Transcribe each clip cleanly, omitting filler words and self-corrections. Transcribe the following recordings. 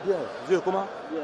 Bien. Dieu, comment? Bien.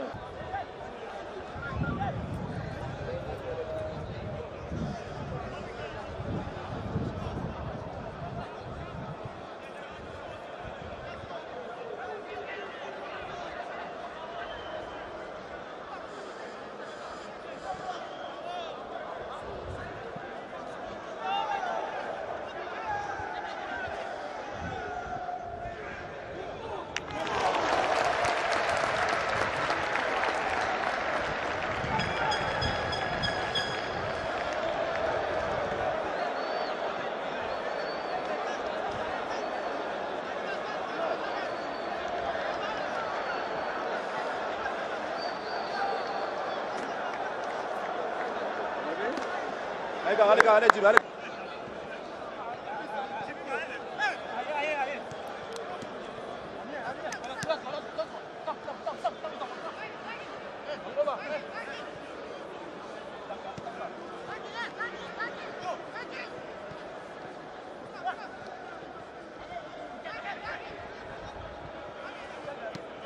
Allez, allez, allez, allez.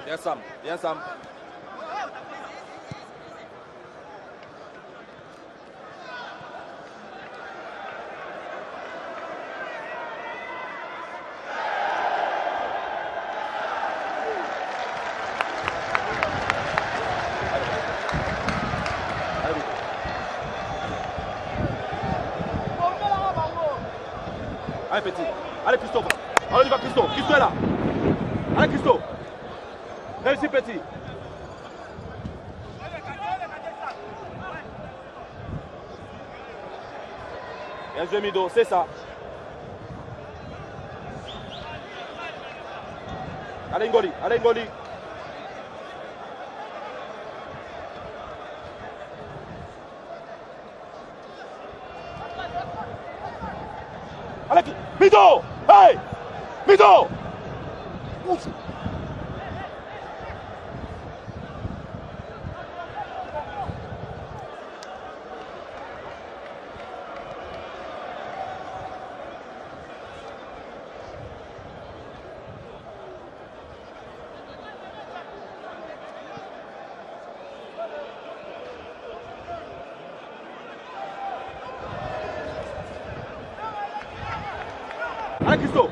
Bien Sam, bien Sam. Allez petit, allez Christophe, allez on y va Christophe, Christophe est là. Allez Christophe, réussis petit. Bien joué Mido, c'est ça. Allez Ngoli, allez Ngoli. Allez, Mido! Hey! Mido! Ouf. Allez Christophe,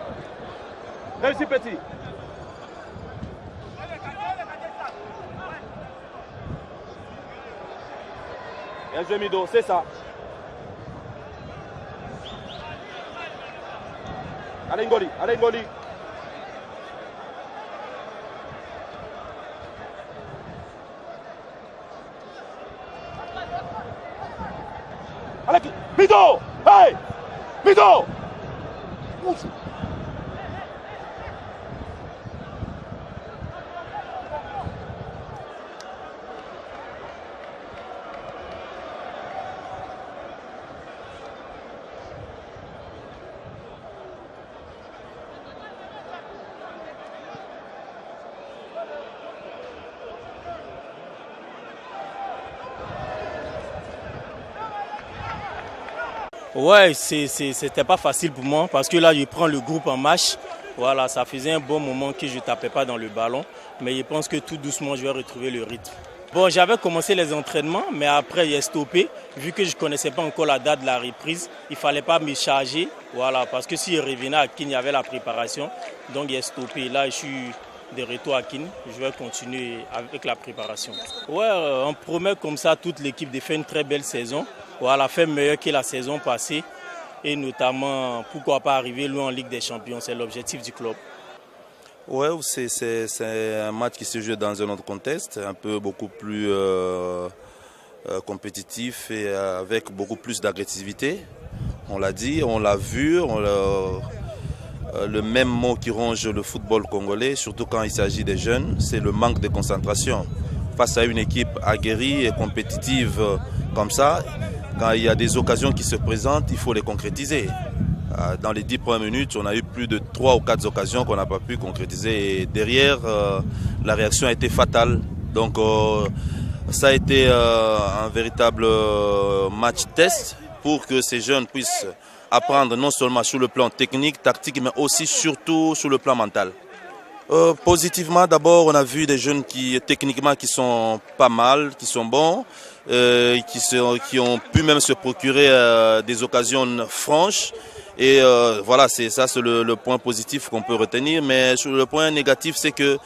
réussis petit. Bien joué Mido, c'est ça. Allez Ngoli, allez Ngoli. Allez Mido! Hey! Mido! Ouf. Ouais, c'était pas facile pour moi parce que là, je prends le groupe en marche. Voilà, ça faisait un bon moment que je ne tapais pas dans le ballon. Mais je pense que tout doucement, je vais retrouver le rythme. Bon, j'avais commencé les entraînements, mais après, j'ai stoppé. Vu que je ne connaissais pas encore la date de la reprise, il ne fallait pas me charger. Voilà, parce que si je revenais à Kin, il y avait la préparation. Donc, j'ai stoppé. Là, je suis de retour à Kin. Je vais continuer avec la préparation. Ouais, on promet comme ça à toute l'équipe de faire une très belle saison. Voilà, faire meilleur que la saison passée. Et notamment, pourquoi pas arriver loin en Ligue des Champions. C'est l'objectif du club. Ouais, c'est un match qui se joue dans un autre contexte, un peu beaucoup plus compétitif et avec beaucoup plus d'agressivité. On l'a dit, on l'a vu, le même mot qui ronge le football congolais, surtout quand il s'agit des jeunes, c'est le manque de concentration. Face à une équipe aguerrie et compétitive comme ça, quand il y a des occasions qui se présentent, il faut les concrétiser. Dans les 10 premières minutes, on a eu plus de 3 ou 4 occasions qu'on n'a pas pu concrétiser. Et derrière, la réaction a été fatale. Donc ça a été un véritable match test pour que ces jeunes puissent apprendre non seulement sur le plan technique, tactique, mais aussi surtout sur le plan mental. Positivement, d'abord, on a vu des jeunes qui techniquement qui sont pas mal, qui sont bons, qui ont pu même se procurer des occasions franches. Et voilà, c'est le point positif qu'on peut retenir. Mais sur le point négatif, c'est que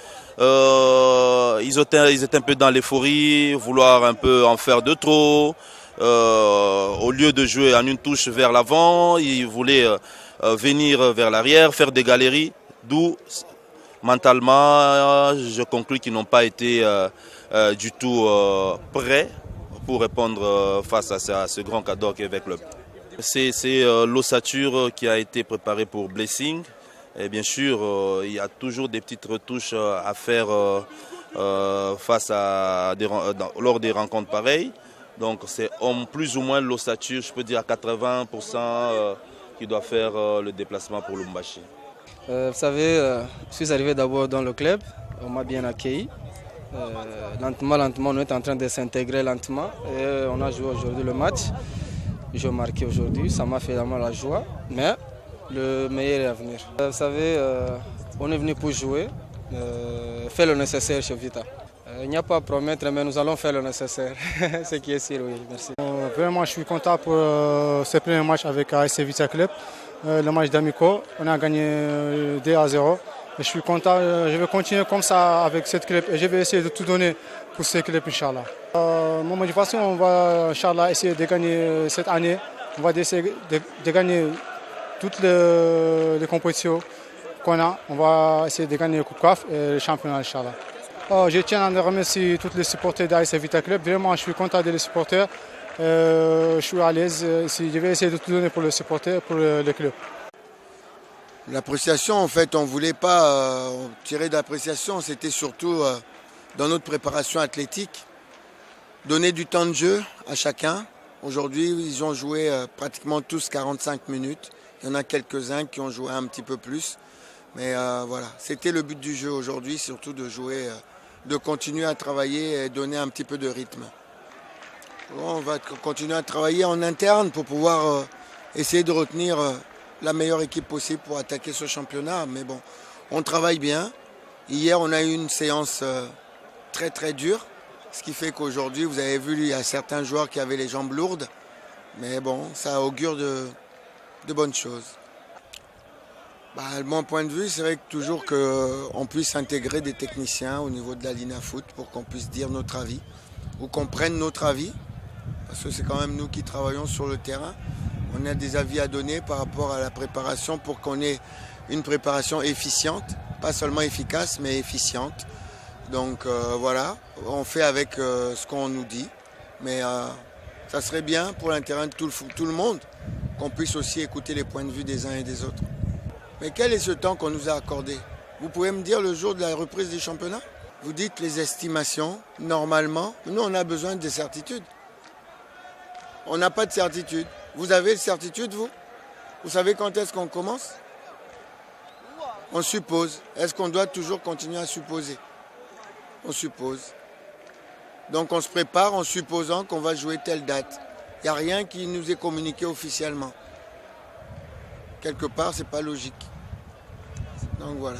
ils étaient un peu dans l'euphorie, vouloir un peu en faire de trop. Au lieu de jouer en une touche vers l'avant, ils voulaient venir vers l'arrière, faire des galeries, d'où mentalement, je conclus qu'ils n'ont pas été du tout prêts pour répondre face à ce grand cadeau qu'est le club. C'est l'ossature qui a été préparée pour Blessing. Et bien sûr, il y a toujours des petites retouches à faire face à lors des rencontres pareilles. Donc c'est plus ou moins l'ossature, je peux dire à 80% qui doit faire le déplacement pour Lubumbashi. Vous savez, je suis arrivé d'abord dans le club, on m'a bien accueilli. Lentement, on est en train de s'intégrer lentement et on a joué aujourd'hui le match. J'ai marqué aujourd'hui, ça m'a fait vraiment la joie, mais le meilleur est à venir. Vous savez, on est venu pour jouer, faire le nécessaire chez Vita. Il n'y a pas à promettre, mais nous allons faire le nécessaire, ce qui est sûr, oui, merci. Vraiment, je suis content pour ce premier match avec AS Vita Club. Le match d'Amico, on a gagné 2-0. Je suis content, je vais continuer comme ça avec cette club et je vais essayer de tout donner pour ce club, Inch'Allah. Mon motivation, on va, Inch'Allah, essayer de gagner cette année. On va essayer de gagner toutes les compétitions qu'on a. On va essayer de gagner le Coupe CAF et le championnat, Inch'Allah. Je tiens à remercier tous les supporters d'AS Vita Club. Vraiment, je suis content des supporters. Je suis à l'aise. Je vais essayer de tout donner pour les supporters, pour le club. L'appréciation, en fait, on ne voulait pas tirer d'appréciation. C'était surtout dans notre préparation athlétique. Donner du temps de jeu à chacun. Aujourd'hui, ils ont joué pratiquement tous 45 minutes. Il y en a quelques-uns qui ont joué un petit peu plus. Mais voilà, c'était le but du jeu aujourd'hui, surtout de jouer, de continuer à travailler et donner un petit peu de rythme. On va continuer à travailler en interne pour pouvoir essayer de retenir la meilleure équipe possible pour attaquer ce championnat. Mais bon, on travaille bien. Hier, on a eu une séance très très dure. Ce qui fait qu'aujourd'hui, vous avez vu, il y a certains joueurs qui avaient les jambes lourdes. Mais bon, ça augure de bonnes choses. De mon point de vue, c'est vrai que toujours qu'on puisse intégrer des techniciens au niveau de la Lina Foot pour qu'on puisse dire notre avis ou qu'on prenne notre avis. Parce que c'est quand même nous qui travaillons sur le terrain. On a des avis à donner par rapport à la préparation pour qu'on ait une préparation efficiente, pas seulement efficace, mais efficiente. Donc voilà, on fait avec ce qu'on nous dit. Mais ça serait bien pour l'intérêt de tout le monde qu'on puisse aussi écouter les points de vue des uns et des autres. Mais quel est ce temps qu'on nous a accordé? Vous pouvez me dire le jour de la reprise du championnat? Vous dites les estimations, normalement. Nous, on a besoin de certitudes. On n'a pas de certitude. Vous avez de certitude, vous? Vous savez quand est-ce qu'on commence? On suppose. Est-ce qu'on doit toujours continuer à supposer? On suppose. Donc on se prépare en supposant qu'on va jouer telle date. Il n'y a rien qui nous est communiqué officiellement. Quelque part, c'est pas logique. Donc voilà.